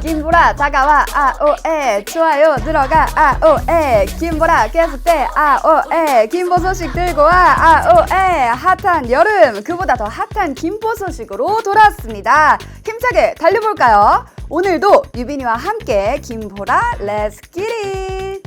김보라 다가와 아오에 좋아요 들어가 아오에 김보라 계속돼 아오에 김보 소식 들고 와 아오에 핫한 여름 그보다 더 핫한 김포 소식으로 돌아왔습니다. 힘차게 달려볼까요? 오늘도 유빈이와 함께 김보라 Let's get it!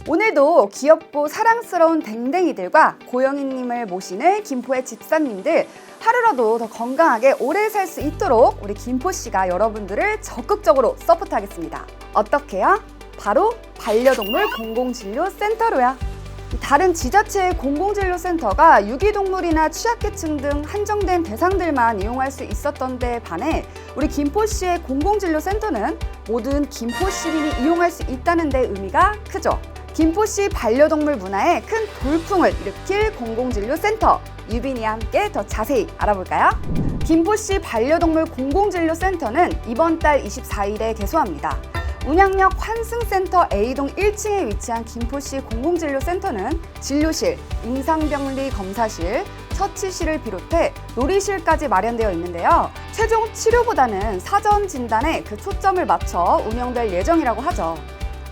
오늘도 귀엽고 사랑스러운 댕댕이들과 고영희님을 모시는 김포의 집사님들 하루라도 더 건강하게 오래 살 수 있도록 우리 김포시가 여러분들을 적극적으로 서포트하겠습니다. 어떻게요? 바로 반려동물 공공진료센터로요. 다른 지자체의 공공진료센터가 유기동물이나 취약계층 등 한정된 대상들만 이용할 수 있었던 데에 반해 우리 김포시의 공공진료센터는 모든 김포시민이 이용할 수 있다는 데 의미가 크죠. 김포시 반려동물 문화에 큰 돌풍을 일으킬 공공진료센터 유빈이와 함께 더 자세히 알아볼까요? 김포시 반려동물 공공진료센터는 이번 달 24일에 개소합니다. 운양역 환승센터 A동 1층에 위치한 김포시 공공진료센터는 진료실, 임상병리 검사실, 처치실을 비롯해 놀이실까지 마련되어 있는데요. 최종 치료보다는 사전 진단에 그 초점을 맞춰 운영될 예정이라고 하죠.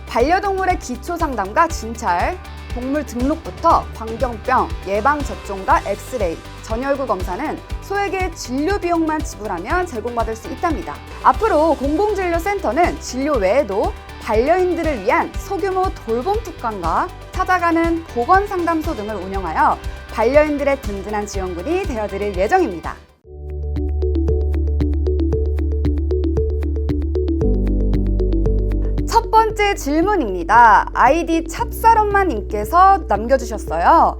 반려동물의 기초상담과 진찰, 동물 등록부터 광견병, 예방접종과 엑스레이, 전열구 검사는 소액의 진료 비용만 지불하면 제공받을 수 있답니다. 앞으로 공공진료센터는 진료 외에도 반려인들을 위한 소규모 돌봄 특강과 찾아가는 보건상담소 등을 운영하여 반려인들의 든든한 지원군이 되어드릴 예정입니다. 첫 번째 질문입니다. 아이디 찹쌀엄마님께서 남겨주셨어요.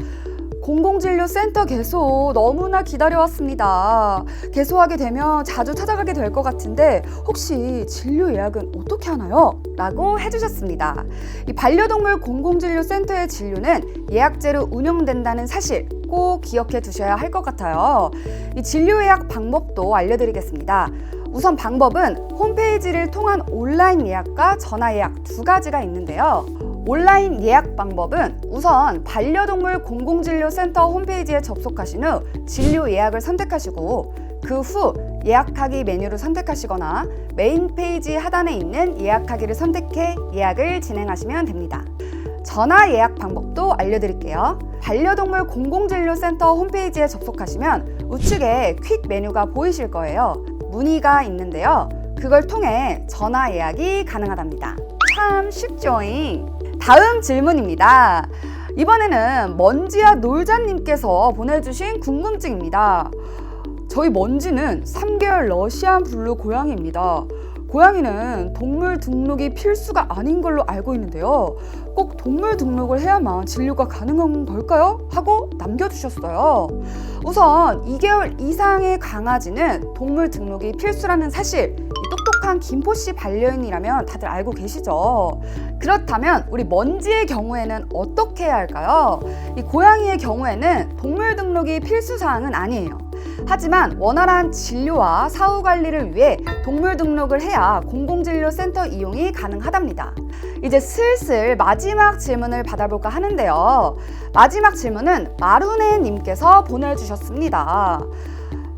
공공진료센터 개소 너무나 기다려왔습니다. 개소하게 되면 자주 찾아가게 될 것 같은데 혹시 진료 예약은 어떻게 하나요? 라고 해주셨습니다. 이 반려동물 공공진료센터의 진료는 예약제로 운영된다는 사실 꼭 기억해 두셔야 할 것 같아요. 이 진료 예약 방법도 알려드리겠습니다. 우선 방법은 홈페이지를 통한 온라인 예약과 전화 예약 두 가지가 있는데요. 온라인 예약 방법은 우선 반려동물 공공진료센터 홈페이지에 접속하신 후 진료 예약을 선택하시고 그 후 예약하기 메뉴를 선택하시거나 메인 페이지 하단에 있는 예약하기를 선택해 예약을 진행하시면 됩니다. 전화 예약 방법도 알려드릴게요. 반려동물 공공진료센터 홈페이지에 접속하시면 우측에 퀵 메뉴가 보이실 거예요. 문의가 있는데요. 그걸 통해 전화 예약이 가능하답니다. 참 쉽죠잉? 다음 질문입니다. 이번에는 먼지야 놀자님께서 보내주신 궁금증입니다. 저희 먼지는 3개월 러시안 블루 고양이입니다. 고양이는 동물 등록이 필수가 아닌 걸로 알고 있는데요. 꼭 동물 등록을 해야만 진료가 가능한 걸까요? 하고 남겨주셨어요. 우선 2개월 이상의 강아지는 동물 등록이 필수라는 사실 똑똑한 김포시 반려인이라면 다들 알고 계시죠? 그렇다면 우리 먼지의 경우에는 어떻게 해야 할까요? 이 고양이의 경우에는 동물 등록이 필수사항은 아니에요. 하지만 원활한 진료와 사후 관리를 위해 동물 등록을 해야 공공진료센터 이용이 가능하답니다. 이제 슬슬 마지막 질문을 받아볼까 하는데요. 마지막 질문은 마루네님께서 보내주셨습니다.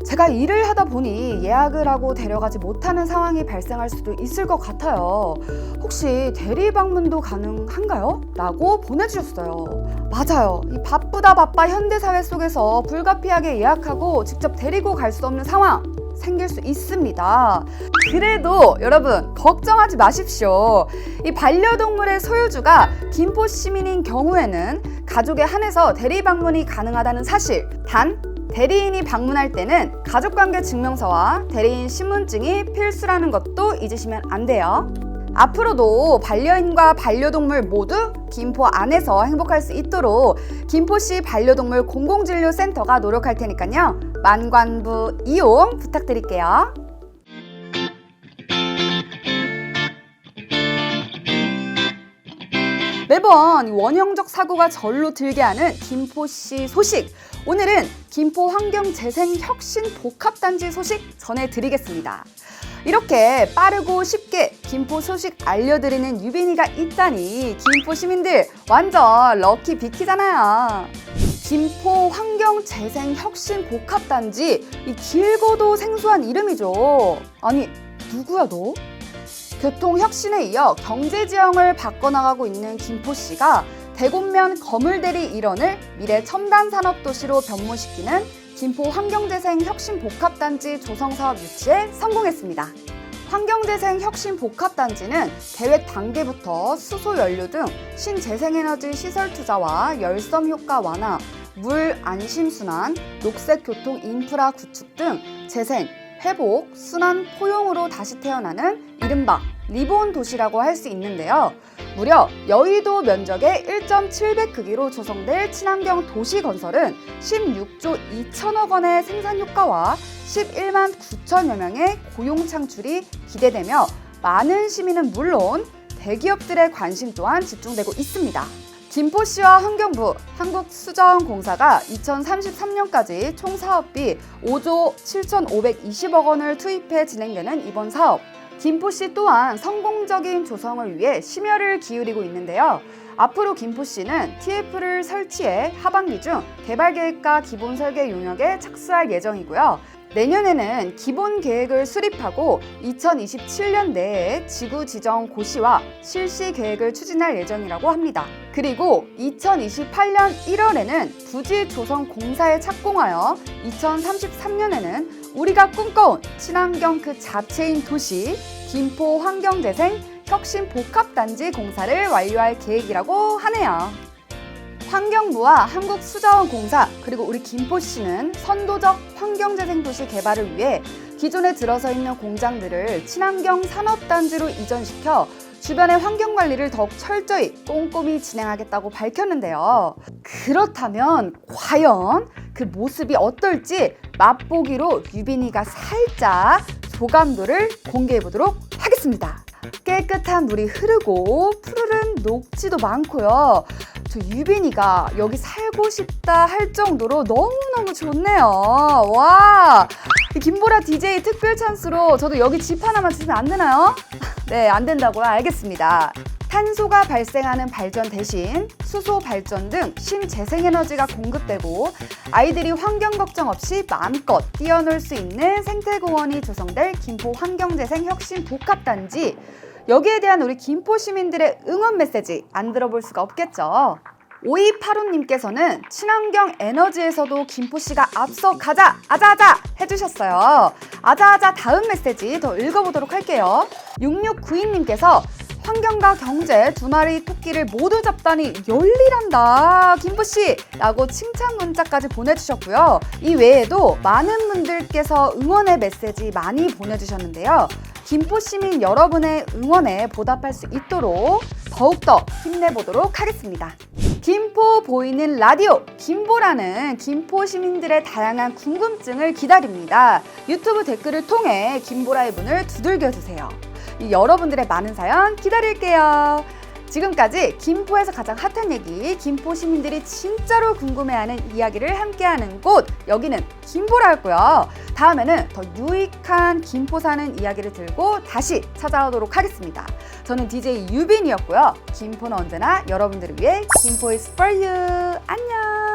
제가 일을 하다 보니 예약을 하고 데려가지 못하는 상황이 발생할 수도 있을 것 같아요. 혹시 대리 방문도 가능한가요? 라고 보내주셨어요. 맞아요. 이 바쁘다 바빠 현대사회 속에서 불가피하게 예약하고 직접 데리고 갈 수 없는 상황 생길 수 있습니다. 그래도 여러분 걱정하지 마십시오. 이 반려동물의 소유주가 김포 시민인 경우에는 가족에 한해서 대리 방문이 가능하다는 사실, 단 대리인이 방문할 때는 가족관계 증명서와 대리인 신분증이 필수라는 것도 잊으시면 안 돼요. 앞으로도 반려인과 반려동물 모두 김포 안에서 행복할 수 있도록 김포시 반려동물 공공진료센터가 노력할 테니까요. 만관부 이용 부탁드릴게요. 매번 원형적 사고가 절로 들게 하는 김포시 소식. 오늘은 김포 환경재생혁신복합단지 소식 전해드리겠습니다. 이렇게 빠르고 쉽게 김포 소식 알려드리는 유빈이가 있다니 김포 시민들 완전 럭키 비키잖아요. 김포 환경재생혁신복합단지, 이 길고도 생소한 이름이죠. 아니, 누구야 너? 교통혁신에 이어 경제지형을 바꿔나가고 있는 김포시가 대곡면 거물대리 일원을 미래 첨단 산업도시로 변모시키는 김포 환경재생혁신복합단지 조성사업 유치에 성공했습니다. 환경재생혁신복합단지는 계획 단계부터 수소연료 등 신재생에너지 시설 투자와 열섬 효과 완화, 물 안심순환, 녹색교통 인프라 구축 등 재생, 회복, 순환, 포용으로 다시 태어나는 이른바 리본 도시라고 할 수 있는데요. 무려 여의도 면적의 1.7배 크기로 조성될 친환경 도시 건설은 16조 2천억 원의 생산 효과와 11만 9천여 명의 고용 창출이 기대되며 많은 시민은 물론 대기업들의 관심 또한 집중되고 있습니다. 김포시와 환경부, 한국수자원공사가 2033년까지 총 사업비 5조 7,520억 원을 투입해 진행되는 이번 사업. 김포시 또한 성공적인 조성을 위해 심혈을 기울이고 있는데요. 앞으로 김포시는 TF를 설치해 하반기 중 개발계획과 기본설계 용역에 착수할 예정이고요. 내년에는 기본 계획을 수립하고 2027년 내에 지구 지정 고시와 실시 계획을 추진할 예정이라고 합니다. 그리고 2028년 1월에는 부지 조성 공사에 착공하여 2033년에는 우리가 꿈꿔온 친환경 그 자체인 도시 김포 환경재생 혁신복합단지 공사를 완료할 계획이라고 하네요. 환경부와 한국수자원공사 그리고 우리 김포시는 선도적 환경재생도시 개발을 위해 기존에 들어서 있는 공장들을 친환경 산업단지로 이전시켜 주변의 환경관리를 더욱 철저히 꼼꼼히 진행하겠다고 밝혔는데요. 그렇다면 과연 그 모습이 어떨지 맛보기로 유빈이가 살짝 소감도를 공개해보도록 하겠습니다. 깨끗한 물이 흐르고 푸르른 녹지도 많고요. 저 유빈이가 여기 살고 싶다 할 정도로 너무너무 좋네요. 와, 김보라 DJ 특별 찬스로 저도 여기 집 하나만 주시면 안 되나요? 네, 안 된다고요? 알겠습니다. 탄소가 발생하는 발전 대신 수소 발전 등 신재생에너지가 공급되고 아이들이 환경 걱정 없이 마음껏 뛰어놀 수 있는 생태공원이 조성될 김포 환경재생혁신복합단지. 여기에 대한 우리 김포 시민들의 응원 메시지 안 들어볼 수가 없겠죠. 5285님께서는 친환경 에너지에서도 김포시가 앞서 가자 아자아자 해주셨어요. 아자아자 다음 메시지 더 읽어보도록 할게요. 6692님께서 환경과 경제 두 마리 토끼를 모두 잡다니 열일한다 김포시 라고 칭찬 문자까지 보내주셨고요. 이 외에도 많은 분들께서 응원의 메시지 많이 보내주셨는데요. 김포 시민 여러분의 응원에 보답할 수 있도록 더욱더 힘내보도록 하겠습니다. 김포 보이는 라디오 김보라는 김포 시민들의 다양한 궁금증을 기다립니다. 유튜브 댓글을 통해 김보라의 문을 두들겨주세요. 여러분들의 많은 사연 기다릴게요. 지금까지 김포에서 가장 핫한 얘기, 김포 시민들이 진짜로 궁금해하는 이야기를 함께하는 곳, 여기는 김보라였고요. 다음에는 더 유익한 김포 사는 이야기를 들고 다시 찾아오도록 하겠습니다. 저는 DJ 유빈이었고요. 김포는 언제나 여러분들을 위해 김포 is for you. 안녕.